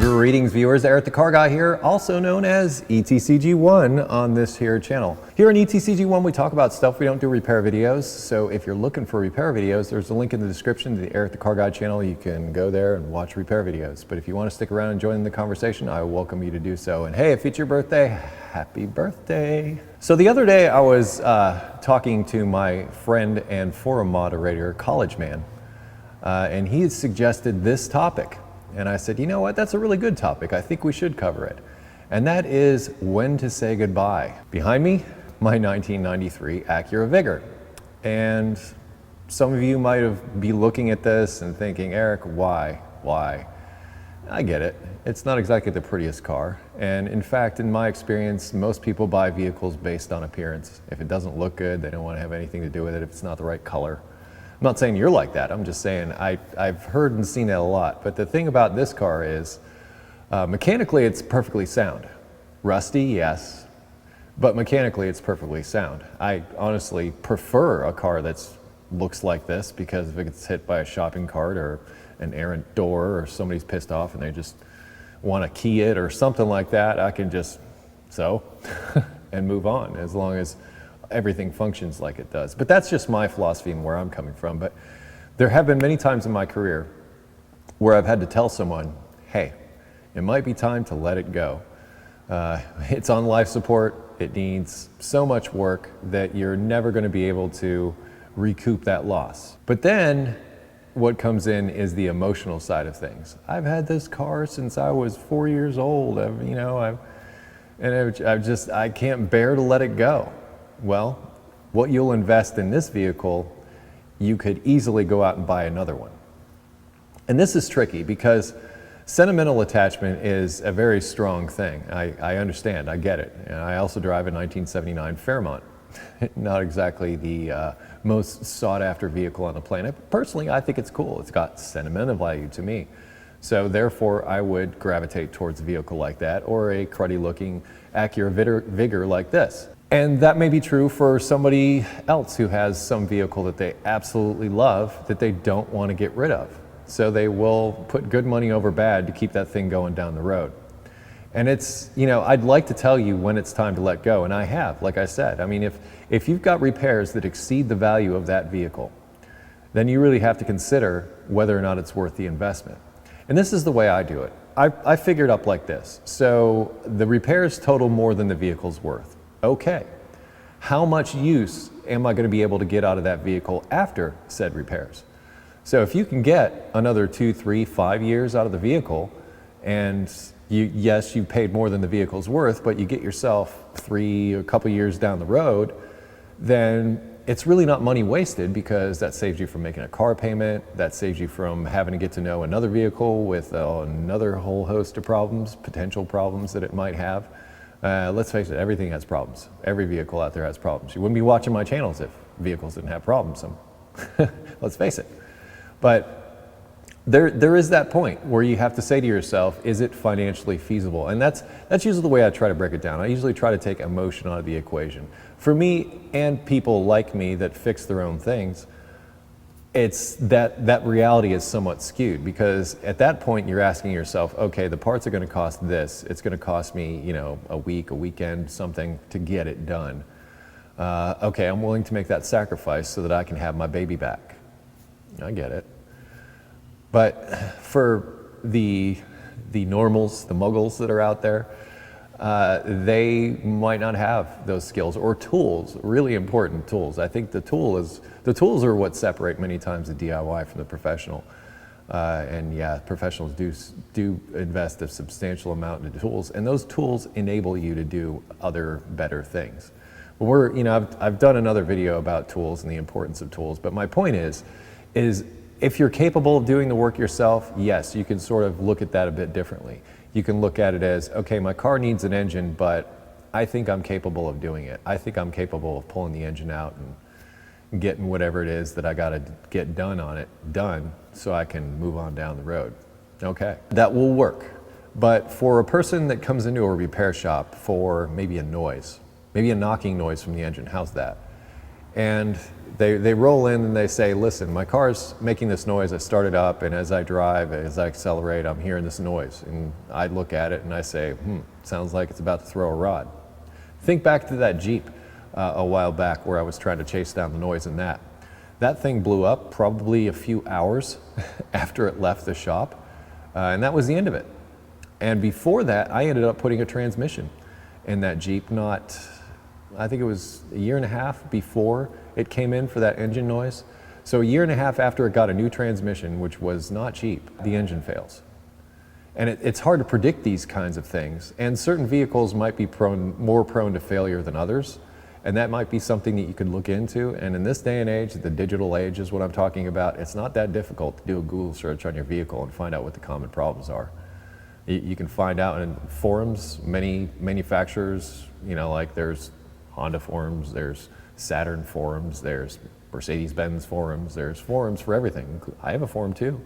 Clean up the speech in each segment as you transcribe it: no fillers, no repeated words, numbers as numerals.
Greetings viewers, Eric the Car Guy here, also known as ETCG1 on this here channel. Here in ETCG1 we talk about stuff, we don't do repair videos, so if you're looking for repair videos, there's a link in the description to the Eric the Car Guy channel. You can go there and watch repair videos. But if you want to stick around and join the conversation, I welcome you to do so. And hey, if it's your birthday, happy birthday. So the other day I was talking to my friend and forum moderator, College Man, and he had suggested this topic. And I said, you know what, that's a really good topic. I think we should cover it. And that is when to say goodbye. Behind me, my 1993 Acura Vigor. And some of you might be looking at this and thinking, Eric, why? I get it. It's not exactly the prettiest car. And in fact, in my experience, most people buy vehicles based on appearance. If it doesn't look good, they don't want to have anything to do with it if it's not the right color. I'm not saying you're like that, I'm just saying I've heard and seen that a lot. But the thing about this car is, mechanically it's perfectly sound. Rusty, yes, but mechanically it's perfectly sound. I honestly prefer a car that looks like this, because if it gets hit by a shopping cart or an errant door, or somebody's pissed off and they just want to key it or something like that, I can just and move on, as long as everything functions like it does. But that's just my philosophy and where I'm coming from. But there have been many times in my career where I've had to tell someone, hey, it might be time to let it go. It's on life support. It needs so much work that you're never going to be able to recoup that loss. But then what comes in is the emotional side of things. I've had this car since I was 4 years old. I can't bear to let it go. Well, what you'll invest in this vehicle, you could easily go out and buy another one. And this is tricky because sentimental attachment is a very strong thing. I understand, I get it. And I also drive a 1979 Fairmont. Not exactly the most sought after vehicle on the planet. Personally, I think it's cool. It's got sentimental value to me. So therefore, I would gravitate towards a vehicle like that, or a cruddy looking Acura Vigor like this. And that may be true for somebody else who has some vehicle that they absolutely love that they don't want to get rid of. So they will put good money over bad to keep that thing going down the road. And it's, I'd like to tell you when it's time to let go, and I have, like I said. I mean, if you've got repairs that exceed the value of that vehicle, then you really have to consider whether or not it's worth the investment. And this is the way I do it. I figured up like this. So the repairs total more than the vehicle's worth. Okay, how much use am I going to be able to get out of that vehicle after said repairs? So if you can get another 2, 3, 5 years out of the vehicle, and you paid more than the vehicle's worth, but you get yourself a couple years down the road, then it's really not money wasted, because that saves you from making a car payment, that saves you from having to get to know another vehicle with another whole host of problems, potential problems that it might have. Let's face it, everything has problems. Every vehicle out there has problems. You wouldn't be watching my channels if vehicles didn't have problems. Let's face it. But there is that point where you have to say to yourself, is it financially feasible? And that's usually the way I try to break it down. I usually try to take emotion out of the equation. For me and people like me that fix their own things, it's that reality is somewhat skewed, because at that point you're asking yourself, okay, the parts are going to cost this. It's going to cost me, a weekend, something to get it done. Okay, I'm willing to make that sacrifice so that I can have my baby back. I get it. But for the normals, the muggles that are out there, they might not have those skills or tools, really important tools. I think the tools are what separate many times the DIY from the professional. And yeah, professionals do invest a substantial amount into tools, and those tools enable you to do other better things. But I've done another video about tools and the importance of tools, but my point is if you're capable of doing the work yourself, yes, you can sort of look at that a bit differently. You can look at it as, okay, my car needs an engine, but I think I'm capable of doing it. I think I'm capable of pulling the engine out and getting whatever it is that I got to get done so I can move on down the road. Okay, that will work. But for a person that comes into a repair shop for maybe a knocking noise from the engine, how's that? And they roll in and they say, listen, my car's making this noise. I start it up, and as I drive, as I accelerate, I'm hearing this noise. And I look at it and I say, sounds like it's about to throw a rod. Think back to that Jeep a while back where I was trying to chase down the noise in that. That thing blew up probably a few hours after it left the shop, and that was the end of it. And before that, I ended up putting a transmission in that Jeep, I think it was a year and a half before it came in for that engine noise. So a year and a half after it got a new transmission, which was not cheap, the engine fails. And it's hard to predict these kinds of things. And certain vehicles might be more prone to failure than others. And that might be something that you could look into. And in this day and age, the digital age is what I'm talking about. It's not that difficult to do a Google search on your vehicle and find out what the common problems are. You can find out in forums, many manufacturers, like there's Honda forums, there's Saturn forums, there's Mercedes-Benz forums, there's forums for everything. I have a forum too,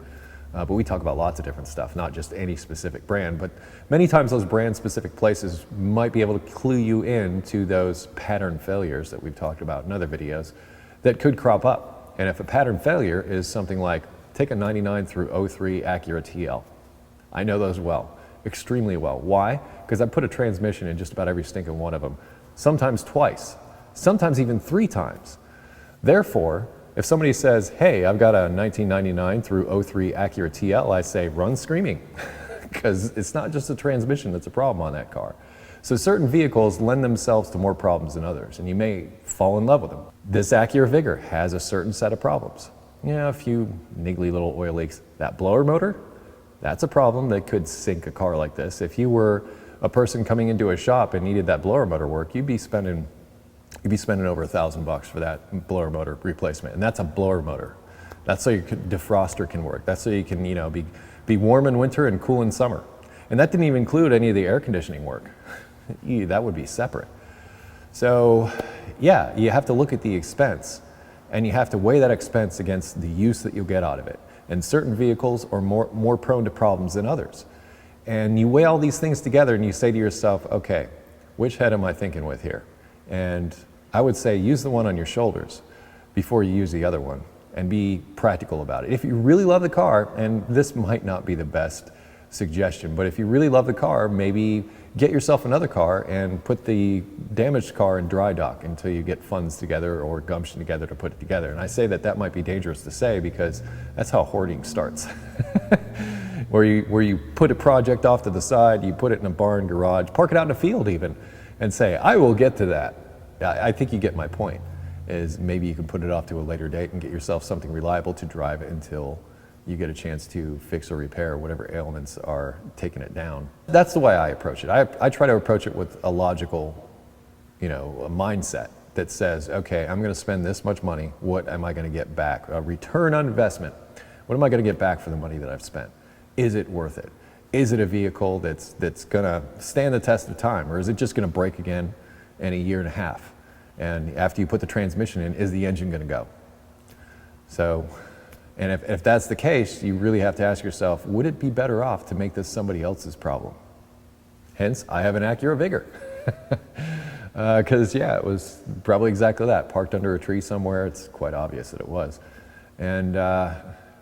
but we talk about lots of different stuff, not just any specific brand, but many times those brand-specific places might be able to clue you in to those pattern failures that we've talked about in other videos that could crop up. And if a pattern failure is something like, take a 99 through 03 Acura TL. I know those well, extremely well. Why? Because I put a transmission in just about every stinking one of them. Sometimes twice, sometimes even 3 times. Therefore, if somebody says, hey, I've got a 1999 through 03 Acura TL, I say, run screaming, because it's not just the transmission that's a problem on that car. So certain vehicles lend themselves to more problems than others, and you may fall in love with them. This Acura Vigor has a certain set of problems. A few niggly little oil leaks. That blower motor, that's a problem that could sink a car like this. If you were a person coming into a shop and needed that blower motor work, you'd be spending over $1,000 for that blower motor replacement, and that's a blower motor. That's so your defroster can work. That's so you can, be warm in winter and cool in summer. And that didn't even include any of the air conditioning work. That would be separate. So, yeah, you have to look at the expense, and you have to weigh that expense against the use that you'll get out of it. And certain vehicles are more prone to problems than others. And you weigh all these things together and you say to yourself, okay, which head am I thinking with here? And I would say use the one on your shoulders before you use the other one, and be practical about it. If you really love the car, and this might not be the best suggestion, but if you really love the car, maybe get yourself another car and put the damaged car in dry dock until you get funds together or gumption together to put it together. And I say that might be dangerous to say because that's how hoarding starts. where you put a project off to the side, you put it in a barn, garage, park it out in a field even, and say, I will get to that. I think you get my point, is maybe you can put it off to a later date and get yourself something reliable to drive until you get a chance to fix or repair whatever ailments are taking it down. That's the way I approach it. I try to approach it with a logical, a mindset that says, okay, I'm gonna spend this much money, what am I gonna get back? A return on investment. What am I gonna get back for the money that I've spent? Is it worth it? Is it a vehicle that's gonna stand the test of time, or is it just gonna break again in a year and a half? And after you put the transmission in, is the engine gonna go? So, and if that's the case, you really have to ask yourself, would it be better off to make this somebody else's problem? Hence, I have an Acura Vigor. Because yeah, it was probably exactly that, parked under a tree somewhere. It's quite obvious that it was. And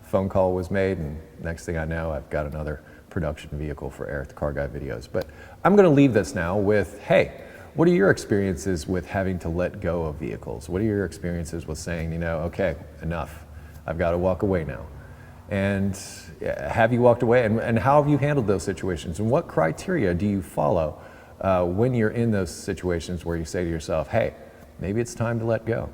phone call was made, and next thing I know, I've got another production vehicle for Eric the Car Guy videos. But I'm gonna leave this now with, hey, what are your experiences with having to let go of vehicles? What are your experiences with saying, okay, enough, I've got to walk away now? And have you walked away, and how have you handled those situations? And what criteria do you follow when you're in those situations where you say to yourself, hey, maybe it's time to let go?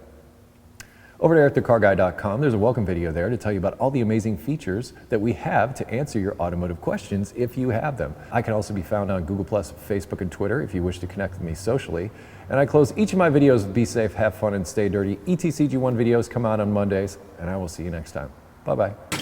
Over at ericthecarguy.com, there's a welcome video there to tell you about all the amazing features that we have to answer your automotive questions if you have them. I can also be found on Google+, Facebook, and Twitter if you wish to connect with me socially. And I close each of my videos with be safe, have fun, and stay dirty. ETCG1 videos come out on Mondays, and I will see you next time. Bye-bye.